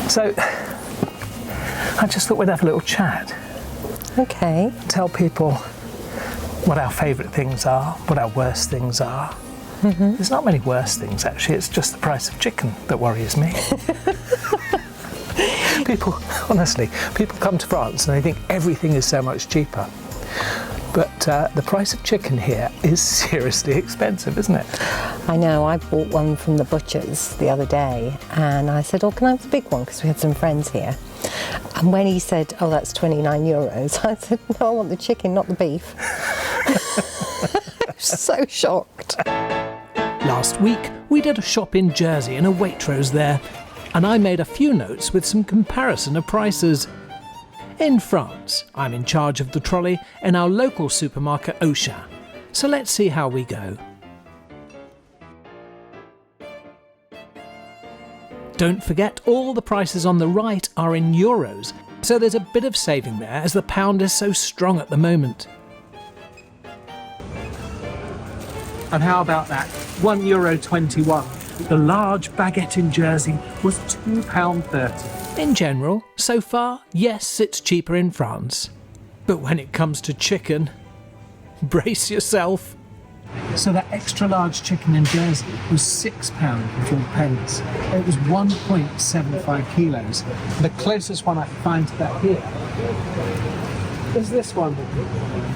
So, I just thought we'd have a little chat. Okay. Tell people what our favourite things are, what our worst things are. There's not many worst things, actually. It's just the price of chicken that worries me. Honestly, people come to France and they think everything is so much cheaper. But the price of chicken here is seriously expensive, isn't it? I know. I bought one from the butcher's the other day and I said, oh, can I have the big one? Because we had some friends here. And when he said, oh, that's 29 euros, I said, no, I want the chicken, not the beef. I was so shocked. Last week, we did a shop in Jersey in a Waitrose there, and I made a few notes with some comparison of prices. In France, I'm in charge of the trolley in our local supermarket Auchan, so let's see how we go. Don't forget, all the prices on the right are in euros, so there's a bit of saving there as the pound is so strong at the moment. And how about that? €1.21. The large baguette in Jersey was £2.30. In general, so far, yes, it's cheaper in France. But when it comes to chicken, brace yourself. So that extra large chicken in Jersey was £6.04. It was 1.75 kilos. The closest one I can find to that here is this one.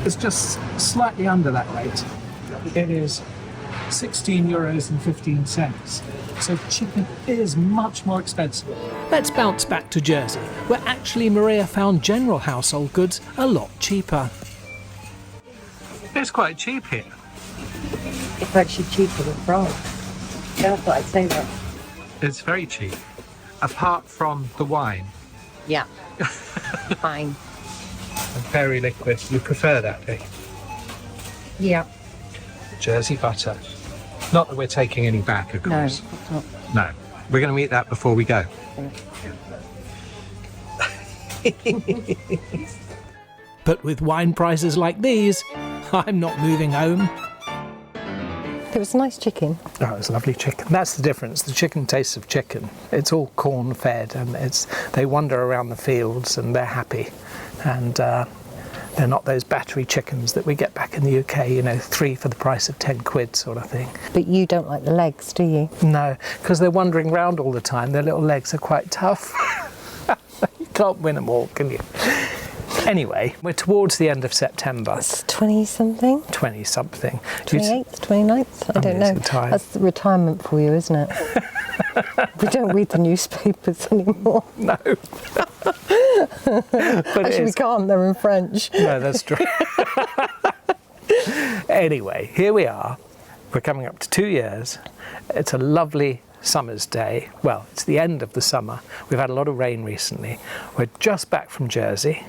It's just slightly under that weight. It is €16.15. So chicken is much more expensive. Let's bounce back to Jersey, where actually Maria found general household goods a lot cheaper. It's quite cheap here. It's actually cheaper than France. Yeah, I thought I'd say that. It's very cheap, apart from the wine. Yeah. Fine. Very liquid. You prefer that, eh? Yeah. Jersey butter. Not that we're taking any back, of course. No. No. We're going to eat that before we go. But with wine prices like these, I'm not moving home. It was nice chicken. Oh, it was lovely chicken. That's the difference. The chicken tastes of chicken. It's all corn fed and they wander around the fields and they're happy. And they're not those battery chickens that we get back in the UK, 3 for the price of 10 quid sort of thing. But you don't like the legs, do you? No, because they're wandering around all the time. Their little legs are quite tough. You can't win them all, can you? Anyway, we're towards the end of September. It's 20-something? 20-something. 28th, 29th? I don't know. That's the retirement for you, isn't it? We don't read the newspapers anymore. No. But actually, we can't. They're in French. No, that's true. Anyway, here we are. We're coming up to 2 years. It's a lovely summer's day. Well, it's the end of the summer. We've had a lot of rain recently. We're just back from Jersey.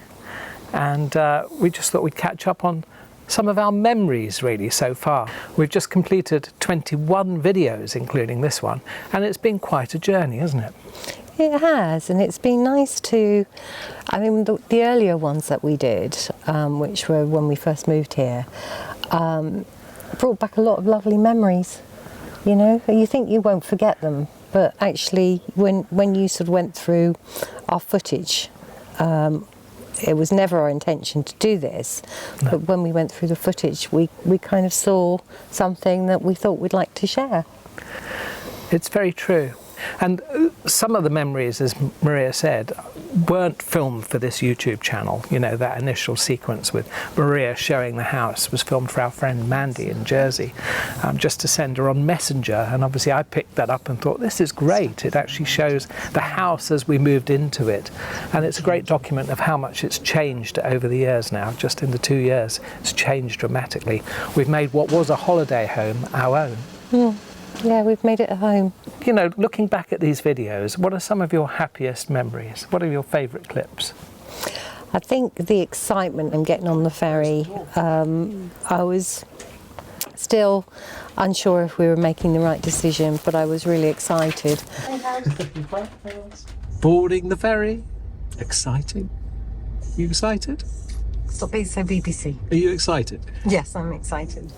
And we just thought we'd catch up on some of our memories really so far. We've just completed 21 videos, including this one, and it's been quite a journey, hasn't it? It has, and it's been nice to, the earlier ones that we did, which were when we first moved here, brought back a lot of lovely memories. You think you won't forget them, but actually when you sort of went through our footage, it was never our intention to do this, no. But when we went through the footage, we kind of saw something that we thought we'd like to share. It's very true. And some of the memories, as Maria said, weren't filmed for this YouTube channel. That initial sequence with Maria showing the house was filmed for our friend Mandy in Jersey, just to send her on Messenger. And obviously I picked that up and thought, this is great. It actually shows the house as we moved into it. And it's a great document of how much it's changed over the years now. Just in the 2 years, it's changed dramatically. We've made what was a holiday home our own. Mm. Yeah, we've made it a home. Looking back at these videos, what are some of your happiest memories? What are your favourite clips? I think the excitement and getting on the ferry. I was still unsure if we were making the right decision, but I was really excited. Boarding the ferry? Exciting. You excited? Stop being so BBC. Are you excited? Yes, I'm excited.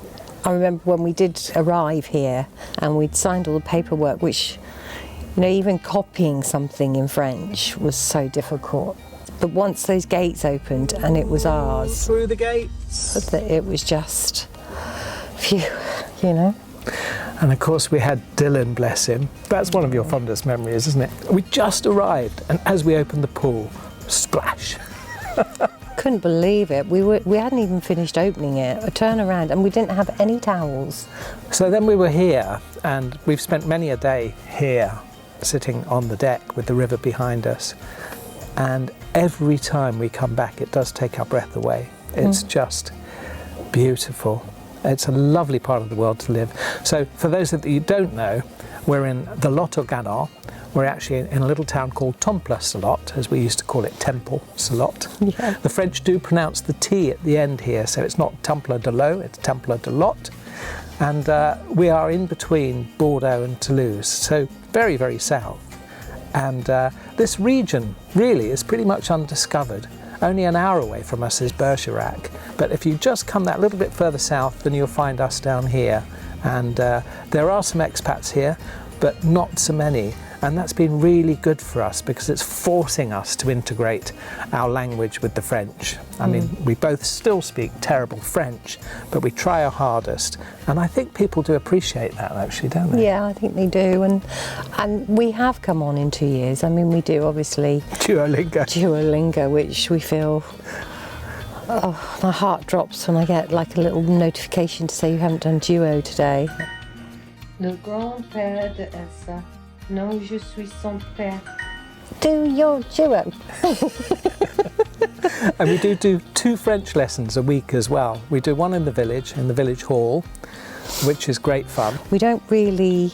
I remember when we did arrive here and we'd signed all the paperwork, which You know, even copying something in French was so difficult. But once those gates opened and it was ours, Through the gates. it was just, phew, you know. And of course we had Dylan, bless him. That's one of your fondest memories, isn't it? We just arrived, and as we opened the pool, splash. Couldn't believe it. We hadn't even finished opening it. I turned around and we didn't have any towels. So then we were here, and we've spent many a day here, sitting on the deck with the river behind us. And every time we come back, it does take our breath away. It's just beautiful. It's a lovely part of the world to live. So for those that you don't know, we're in the Lot-et-Garonne. We're actually in a little town called Temple-sur-Lot, as we used to call it, Temple-sur-Lot. Yeah. The French do pronounce the T at the end here, so it's not Temple-de-Lot, it's Temple-de-Lot. And we are in between Bordeaux and Toulouse, so very, very south. And this region really is pretty much undiscovered. Only an hour away from us is Bergerac, but if you just come that little bit further south, then you'll find us down here. And there are some expats here, but not so many. And that's been really good for us because it's forcing us to integrate our language with the French. I mean, we both still speak terrible French, but we try our hardest. And I think people do appreciate that, actually, don't they? Yeah, I think they do. And we have come on in 2 years. I mean, we do, obviously. Duolingo, which we feel... Oh, my heart drops when I get like a little notification to say you haven't done Duo today. Le grand-père de Elsa. Non, je suis son père. Do your Duo. And we do 2 French lessons a week as well. We do one in the village hall, which is great fun. We don't really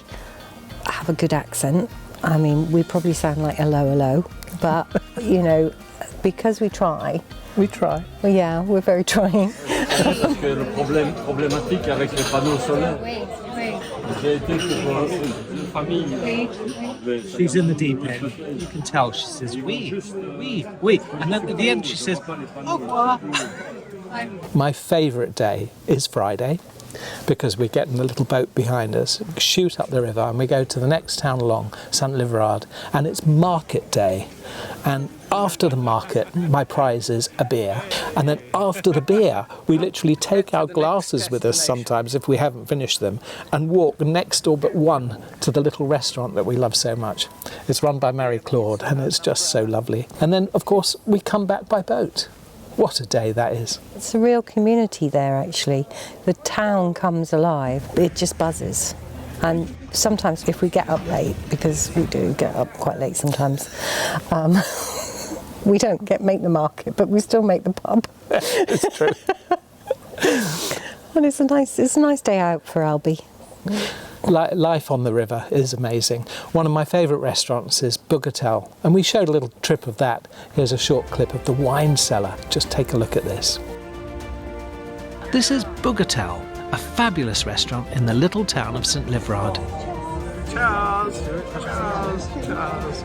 have a good accent. I mean, we probably sound like hello, but, you know, because we try. We try. Well, yeah, we're very trying. Parce que le problématique avec les panneaux solaires. J'ai été pour une famille. She's in the deep end. You can tell. She says, oui, oui, oui. And then at the end she says, au revoir. My favourite day is Friday because we get in the little boat behind us, shoot up the river, and we go to the next town along, Sainte-Livrade, and it's market day. And after the market, my prize is a beer. And then after the beer, we literally take our glasses with us sometimes if we haven't finished them and walk next door but one to the little restaurant that we love so much. It's run by Mary Claude and it's just so lovely. And then, of course, we come back by boat. What a day that is. It's a real community there, actually. The town comes alive. It just buzzes. And sometimes if we get up late, because we do get up quite late sometimes, we don't make the market, but we still make the pub. It's true. And it's a nice day out for Alby. Life on the river is amazing. One of my favourite restaurants is Bugatel, and we showed a little trip of that. Here's a short clip of the wine cellar. Just take a look at this. This is Bugatel, a fabulous restaurant in the little town of Sainte-Livrade. Cheers! Cheers! Cheers!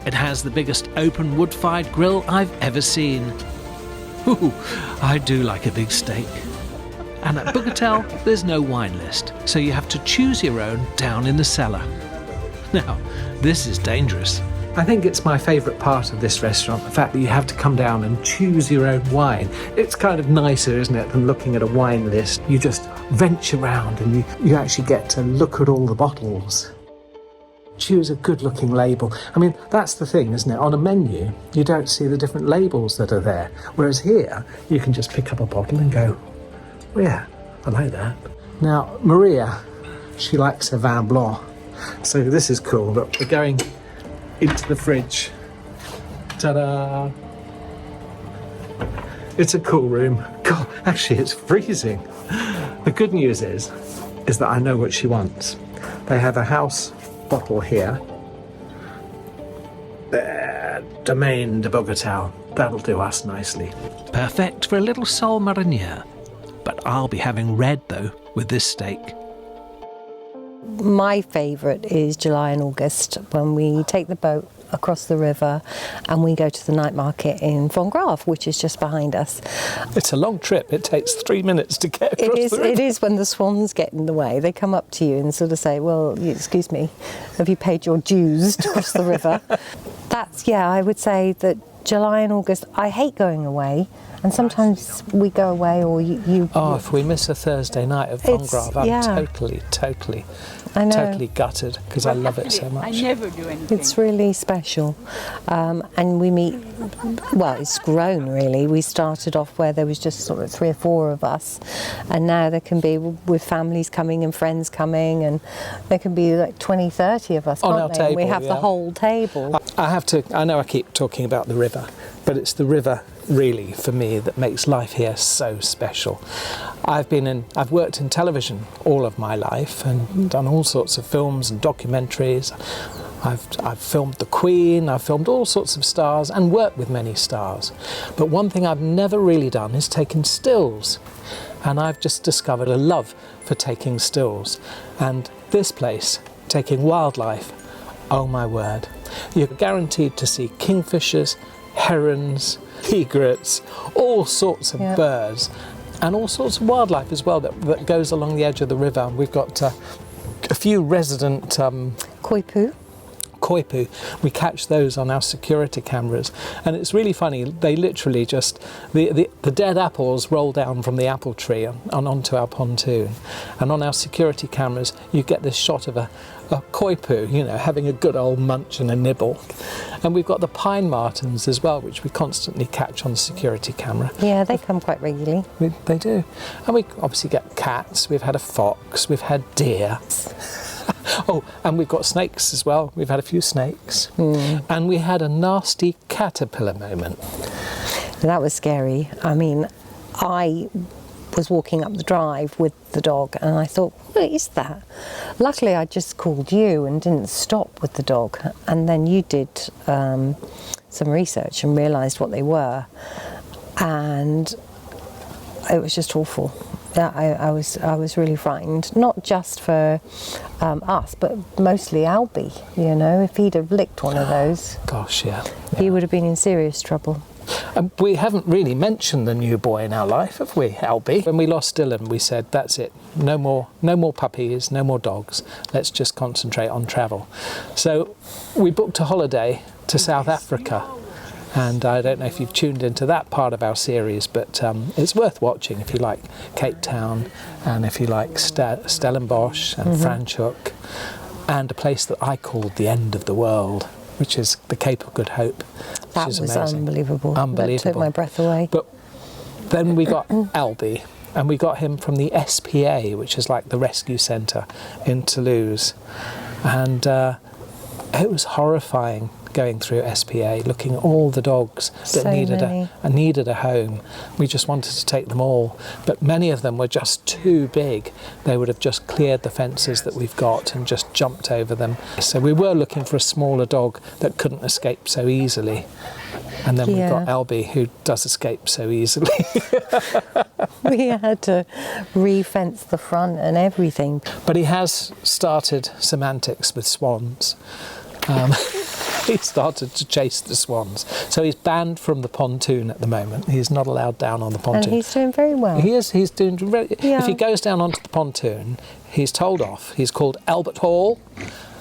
It has the biggest open wood-fired grill I've ever seen. Ooh, I do like a big steak. And at Bugatel, there's no wine list, so you have to choose your own down in the cellar. Now, this is dangerous. I think it's my favourite part of this restaurant, the fact that you have to come down and choose your own wine. It's kind of nicer, isn't it, than looking at a wine list. You just venture around and you actually get to look at all the bottles. Choose a good-looking label. I mean, that's the thing, isn't it? On a menu, you don't see the different labels that are there, whereas here, you can just pick up a bottle and go, oh, yeah, I like that. Now, Maria, she likes her vin blanc. So this is cool. Look, we're going into the fridge. Ta-da! It's a cool room. God, actually, it's freezing. The good news is that I know what she wants. They have a house bottle here. There, Domaine de Bugatel. That'll do us nicely. Perfect for a little sole marinière. But I'll be having red, though, with this steak. My favourite is July and August, when we take the boat across the river, and we go to the night market in Von Grave, which is just behind us. It's a long trip. It takes 3 minutes to get across the river. It is when the swans get in the way. They come up to you and sort of say, well, excuse me, have you paid your dues to cross the river? I would say that July and August, I hate going away. And sometimes we go away, or you. Oh, if we miss a Thursday night at Von Grave, I'm totally gutted, because I love it so much. I never do anything. It's really special. And we meet, well, it's grown really. We started off where there was just sort of 3 or 4 of us, and now there can be, with families coming and friends coming, and there can be like 20, 30 of us, on can't our they? table, We have the whole table. I know I keep talking about the river, but it's the river really for me that makes life here so special. I've worked in television all of my life and done all sorts of films and documentaries. I've filmed the Queen, I've filmed all sorts of stars and worked with many stars. But one thing I've never really done is taken stills. And I've just discovered a love for taking stills. And this place, taking wildlife, oh my word. You're guaranteed to see kingfishers, herons, egrets, all sorts of birds, and all sorts of wildlife as well that goes along the edge of the river. We've got a few resident Koipu. We catch those on our security cameras, and it's really funny. They literally just the dead apples roll down from the apple tree and onto our pontoon, and on our security cameras you get this shot of a koipu, you know, having a good old munch and a nibble. And we've got the pine martens as well, which we constantly catch on the security camera. Yeah, they come quite regularly. They do. And we obviously get cats, we've had a fox, we've had deer. Oh, and we've got snakes as well. We've had a few snakes. And we had a nasty caterpillar moment. That was scary. I mean, I was walking up the drive with the dog and I thought, what is that? Luckily I just called you and didn't stop with the dog, and then you did some research and realised what they were, and it was just awful. I was really frightened, not just for us, but mostly Alby. You know, if he'd have licked one of those, gosh, he would have been in serious trouble. We haven't really mentioned the new boy in our life, have we, Alby? When we lost Dylan, we said, that's it, no more puppies, no more dogs, let's just concentrate on travel. So we booked a holiday to South Africa, and I don't know if you've tuned into that part of our series, but it's worth watching if you like Cape Town, and if you like Stellenbosch and Franschhoek, and a place that I called the end of the world, which is the Cape of Good Hope. That was amazing. Unbelievable. Unbelievable. That took my breath away. But then we got Alby, and we got him from the SPA, which is like the rescue centre in Toulouse. And it was horrifying going through SPA, looking at all the dogs that needed a home. We just wanted to take them all, but many of them were just too big. They would have just cleared the fences that we've got and just jumped over them. So we were looking for a smaller dog that couldn't escape so easily. And then we got Alby, who does escape so easily. We had to re-fence the front and everything. But he has started some antics with swans. He started to chase the swans. So he's banned from the pontoon at the moment. He's not allowed down on the pontoon. And he's doing very well. He is. He's doing If he goes down onto the pontoon, he's told off. He's called Albert Hall.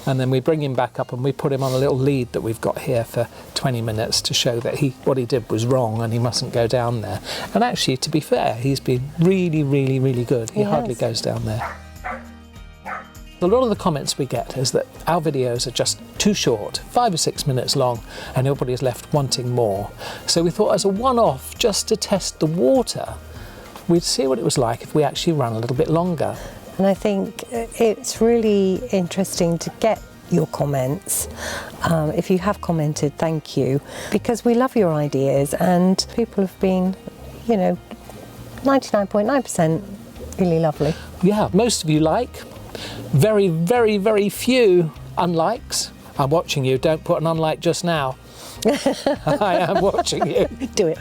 And then we bring him back up and we put him on a little lead that we've got here for 20 minutes to show that what he did was wrong and he mustn't go down there. And actually, to be fair, he's been really, really, really good. He hardly goes down there. A lot of the comments we get is that our videos are just too short, 5 or 6 minutes long, and everybody's left wanting more. So we thought, as a one-off, just to test the water, we'd see what it was like if we actually ran a little bit longer. And I think it's really interesting to get your comments. If you have commented, thank you, because we love your ideas, and people have been, 99.9% really lovely. Yeah, most of you like. Very, very, very few unlikes. I'm watching you. Don't put an unlike just now. I am watching you. Do it.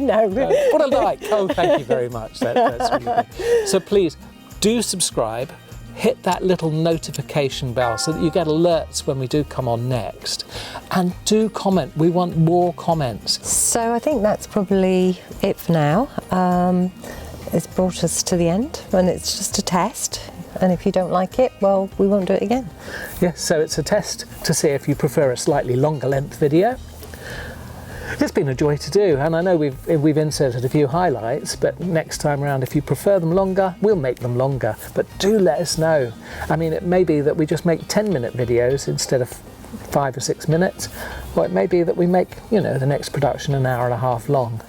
No. Put a like. Oh, thank you very much. That's really good. So please do subscribe, hit that little notification bell so that you get alerts when we do come on next. And do comment. We want more comments. So I think that's probably it for now. It's brought us to the end, and it's just a test. And if you don't like it, well, we won't do it again. Yes, so it's a test to see if you prefer a slightly longer length video. It's been a joy to do, and I know we've inserted a few highlights, but next time around, if you prefer them longer, we'll make them longer. But do let us know. I mean, it may be that we just make 10-minute videos instead of 5 or 6 minutes, or it may be that we make, you know, the next production an hour and a half long.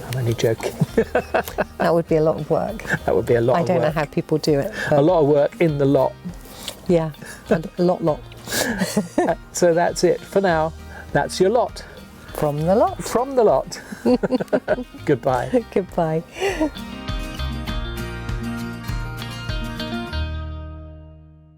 I'm only joking. That would be a lot of work. That would be a lot of work. I don't know how people do it. A lot of work in the lot. Yeah, a lot. So that's it for now. That's your lot. From the lot. From the lot. Goodbye. Goodbye.